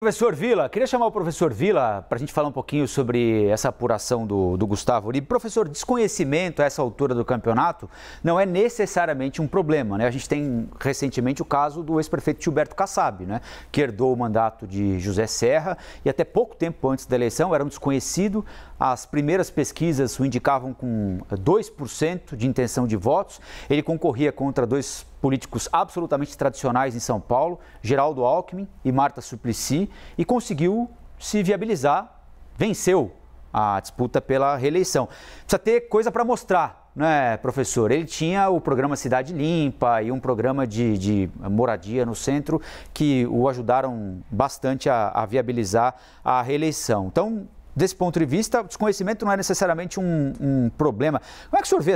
Professor Vila, queria chamar o professor Vila para a gente falar um pouquinho sobre essa apuração do Gustavo Uribe. Professor, desconhecimento a essa altura do campeonato não é necessariamente um problema, né? A gente tem recentemente o caso do ex-prefeito Gilberto Kassab, né? Que herdou o mandato de José Serra e até pouco tempo antes da eleição era um desconhecido. As primeiras pesquisas o indicavam com 2% de intenção de votos. Ele concorria contra dois políticos absolutamente tradicionais em São Paulo, Geraldo Alckmin e Marta Suplicy, e conseguiu se viabilizar, venceu a disputa pela reeleição. Precisa ter coisa para mostrar, né, professor? Ele tinha o programa Cidade Limpa e um programa de moradia no centro que o ajudaram bastante a viabilizar a reeleição. Então, desse ponto de vista, o desconhecimento não é necessariamente um problema. Como é que o senhor vê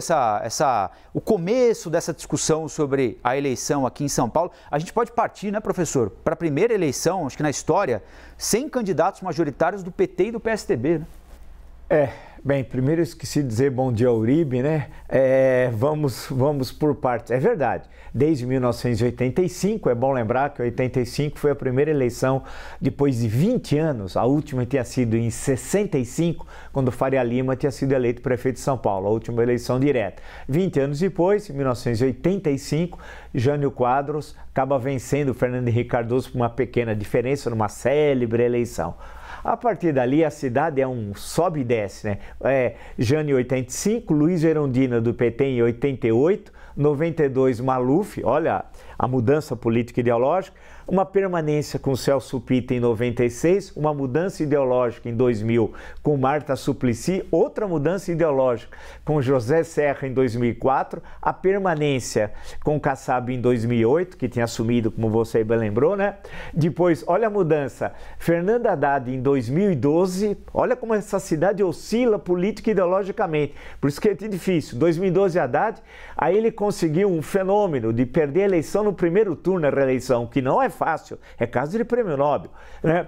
o começo dessa discussão sobre a eleição aqui em São Paulo? A gente pode partir, né, professor, para a primeira eleição, acho que na história, sem candidatos majoritários do PT e do PSDB, né? Bem, primeiro eu esqueci de dizer bom dia ao Uribe, né? Vamos por partes. É verdade, desde 1985, é bom lembrar que 85 foi a primeira eleição depois de 20 anos, a última tinha sido em 65, quando Faria Lima tinha sido eleito prefeito de São Paulo, a última eleição direta. 20 anos depois, em 1985, Jânio Quadros acaba vencendo Fernando Henrique Cardoso por uma pequena diferença numa célebre eleição. A partir dali, a cidade é um sobe e desce, né? Jânio em 85, Luiz Erundina do PT em 88, 92 Maluf, olha a mudança política ideológica, uma permanência com Celso Pitta em 96, uma mudança ideológica em 2000 com Marta Suplicy, outra mudança ideológica com José Serra em 2004, a permanência com Kassab em 2008, que tinha assumido, como você bem lembrou, né? Depois, olha a mudança, Fernando Haddad em 2012, olha como essa cidade oscila política e ideologicamente, por isso que é difícil. 2012 Haddad, aí ele conseguiu um fenômeno de perder a eleição no primeiro turno, na reeleição, que não é fácil, é caso de prêmio Nobel, né?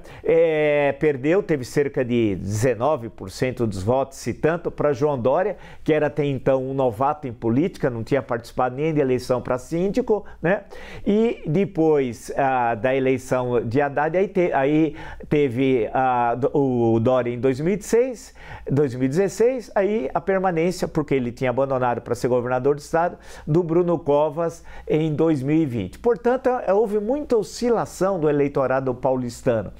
Perdeu, teve cerca de 19% dos votos, se tanto, para João Dória, que era até então um novato em política, não tinha participado nem de eleição para síndico, né? E depois da eleição de Haddad, aí teve o Dória em 2016, aí a permanência, porque ele tinha abandonado para ser governador do estado, do Bruno Covas em 2020. Portanto, houve muita oscilação do eleitorado paulistano,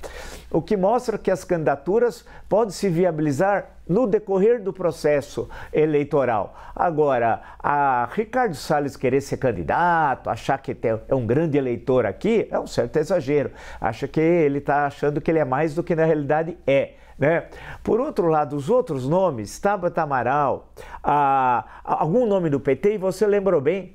o que mostra que as candidaturas podem se viabilizar no decorrer do processo eleitoral. Agora, a Ricardo Salles querer ser candidato, achar que é um grande eleitor aqui, é um certo exagero. Acha que ele está achando que ele é mais do que na realidade é, né? Por outro lado, os outros nomes, Tabata Amaral, algum nome do PT, e você lembrou bem,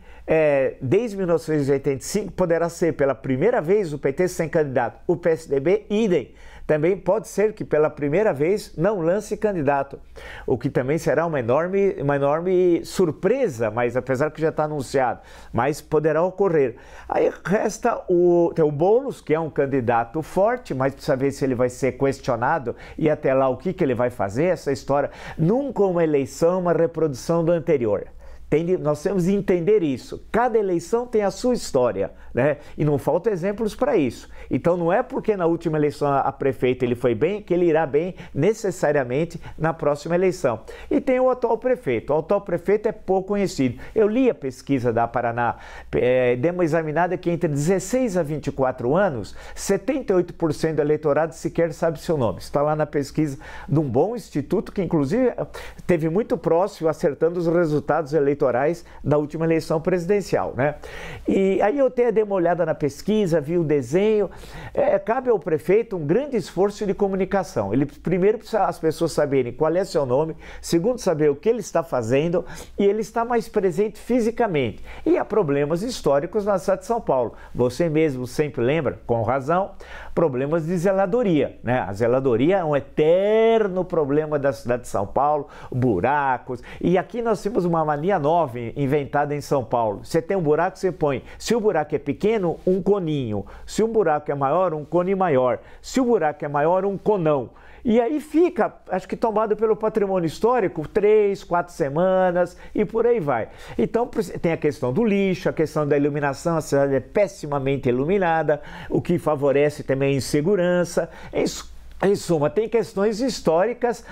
desde 1985 poderá ser pela primeira vez o PT sem candidato, o PSDB idem. Também pode ser que pela primeira vez não lance candidato, o que também será uma enorme surpresa, mas apesar que já está anunciado, mas poderá ocorrer. Aí resta o Boulos, que é um candidato forte, mas precisa ver se ele vai ser questionado e até lá o que ele vai fazer. Essa história, nunca uma eleição é uma reprodução do anterior. Nós temos que entender isso. Cada eleição tem a sua história, né? E não faltam exemplos para isso. Então não é porque na última eleição a prefeito ele foi bem, que ele irá bem necessariamente na próxima eleição. E tem o atual prefeito. O atual prefeito é pouco conhecido. Eu li a pesquisa da Paraná, dei uma examinada que entre 16 a 24 anos, 78% do eleitorado sequer sabe seu nome. Está lá na pesquisa de um bom instituto que inclusive teve muito próximo acertando os resultados eleitorais da última eleição presidencial, né? E aí eu dei uma olhada na pesquisa, vi o desenho. Cabe ao prefeito um grande esforço de comunicação. Ele primeiro precisa as pessoas saberem qual é seu nome, segundo saber o que ele está fazendo e ele está mais presente fisicamente. E há problemas históricos na cidade de São Paulo. Você mesmo sempre lembra, com razão, problemas de zeladoria, né? A zeladoria é um eterno problema da cidade de São Paulo, buracos. E aqui nós temos uma mania nova B9 inventada em São Paulo. Você tem um buraco, você põe. Se o buraco é pequeno, um coninho. Se o buraco é maior, um cone maior. Se o buraco é maior, um conão. E aí fica, acho que tomado pelo patrimônio histórico, 3, 4 semanas e por aí vai. Então tem a questão do lixo, a questão da iluminação, a cidade é pessimamente iluminada, o que favorece também a insegurança. Em suma, tem questões históricas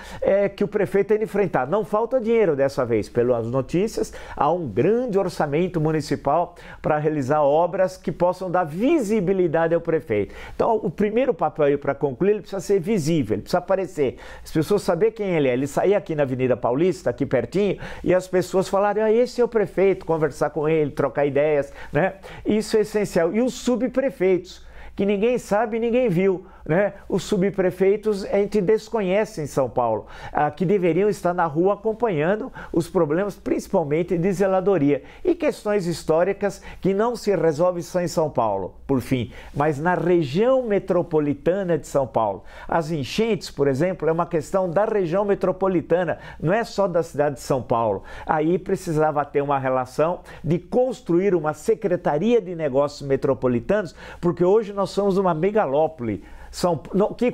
que o prefeito tem de enfrentar. Não falta dinheiro dessa vez, pelas notícias, há um grande orçamento municipal para realizar obras que possam dar visibilidade ao prefeito. Então, o primeiro papel para concluir, ele precisa ser visível, ele precisa aparecer. As pessoas saberem quem ele é. Ele sair aqui na Avenida Paulista, aqui pertinho, e as pessoas falarem, esse é o prefeito, conversar com ele, trocar ideias, né? Isso é essencial. E os subprefeitos, que ninguém sabe, ninguém viu, né? Os subprefeitos a gente desconhece em São Paulo, que deveriam estar na rua acompanhando os problemas, principalmente de zeladoria e questões históricas que não se resolvem só em São Paulo, por fim, mas na região metropolitana de São Paulo. As enchentes, por exemplo, é uma questão da região metropolitana, não é só da cidade de São Paulo. Aí precisava ter uma relação de construir uma Secretaria de Negócios Metropolitanos, porque hoje nós somos uma megalópole.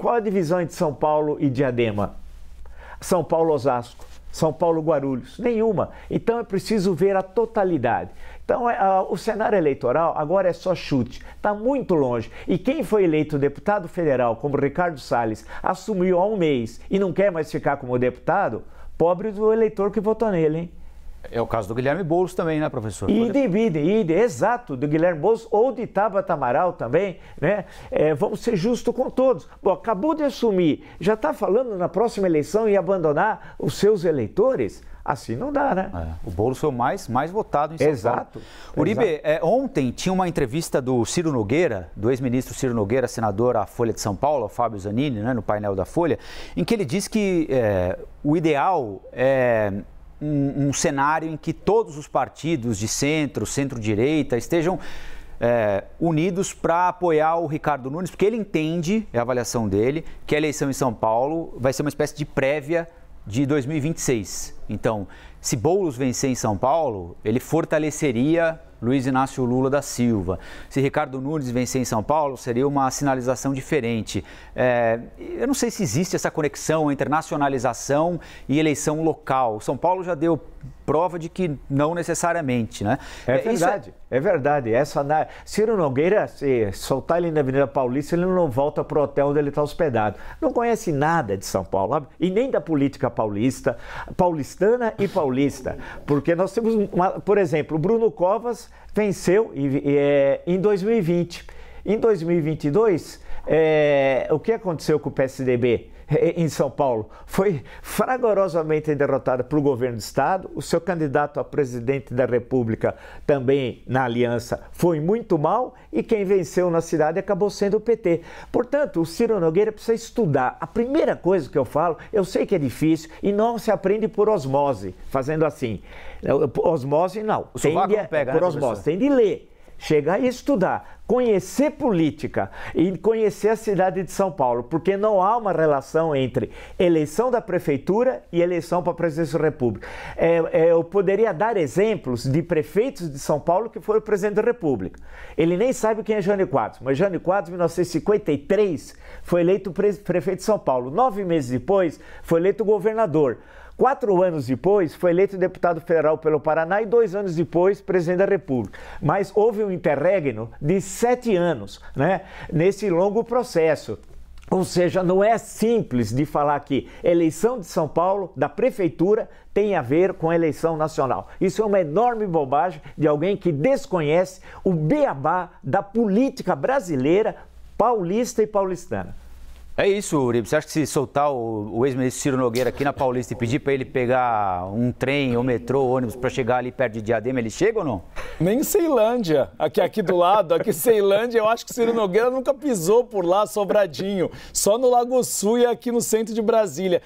Qual a divisão entre São Paulo e Diadema? São Paulo-Osasco, São Paulo-Guarulhos? Nenhuma. Então é preciso ver a totalidade. Então o cenário eleitoral agora é só chute, está muito longe. E quem foi eleito deputado federal, como Ricardo Salles, assumiu há um mês e não quer mais ficar como deputado, pobre do eleitor que votou nele, hein? É o caso do Guilherme Boulos também, né, professor? Exato, do Guilherme Boulos ou de Tabata Amaral também, né? Vamos ser justos com todos. Bom, acabou de assumir, já está falando na próxima eleição em abandonar os seus eleitores? Assim não dá, né? O Boulos foi o mais votado em São Paulo. Exato. Uribe, ontem tinha uma entrevista do Ciro Nogueira, do ex-ministro Ciro Nogueira, senador à Folha de São Paulo, Fábio Zanini, né, no painel da Folha, em que ele diz que o ideal é um cenário em que todos os partidos de centro-direita estejam unidos para apoiar o Ricardo Nunes, porque ele entende, é a avaliação dele, que a eleição em São Paulo vai ser uma espécie de prévia de 2026. Então, se Boulos vencer em São Paulo, ele fortaleceria Luiz Inácio Lula da Silva. Se Ricardo Nunes vencer em São Paulo, seria uma sinalização diferente. Eu não sei se existe essa conexão entre nacionalização e eleição local. São Paulo já deu prova de que não necessariamente, né? É verdade. Ciro Nogueira, se soltar ele na Avenida Paulista, ele não volta para o hotel onde ele está hospedado. Não conhece nada de São Paulo, e nem da política paulistana e paulista. Porque nós temos, por exemplo, o Bruno Covas venceu em 2020. Em 2022, o que aconteceu com o PSDB em São Paulo? Foi fragorosamente derrotado pelo governo do estado. O seu candidato a presidente da República também na aliança foi muito mal e quem venceu na cidade acabou sendo o PT. Portanto, o Ciro Nogueira precisa estudar. A primeira coisa que eu falo, eu sei que é difícil e não se aprende por osmose, fazendo assim. Osmose não, por osmose, tem de ler. Chegar e estudar, conhecer política e conhecer a cidade de São Paulo, porque não há uma relação entre eleição da prefeitura e eleição para a presidência da República. Eu poderia dar exemplos de prefeitos de São Paulo que foram presidente da República. Ele nem sabe quem é Jânio Quadros, mas Jânio Quadros, em 1953, foi eleito prefeito de São Paulo. 9 meses depois, foi eleito governador. 4 anos depois, foi eleito deputado federal pelo Paraná e 2 anos depois, presidente da República. Mas houve um interregno de 7 anos, né, nesse longo processo. Ou seja, não é simples de falar que eleição de São Paulo, da prefeitura, tem a ver com a eleição nacional. Isso é uma enorme bobagem de alguém que desconhece o beabá da política brasileira, paulista e paulistana. É isso, Uribe. Você acha que se soltar o ex-ministro Ciro Nogueira aqui na Paulista e pedir para ele pegar um trem, ou metrô, ônibus para chegar ali perto de Diadema, ele chega ou não? Nem Ceilândia, aqui do lado, aqui Ceilândia, eu acho que Ciro Nogueira nunca pisou por lá, Sobradinho, só no Lago Sul e aqui no centro de Brasília.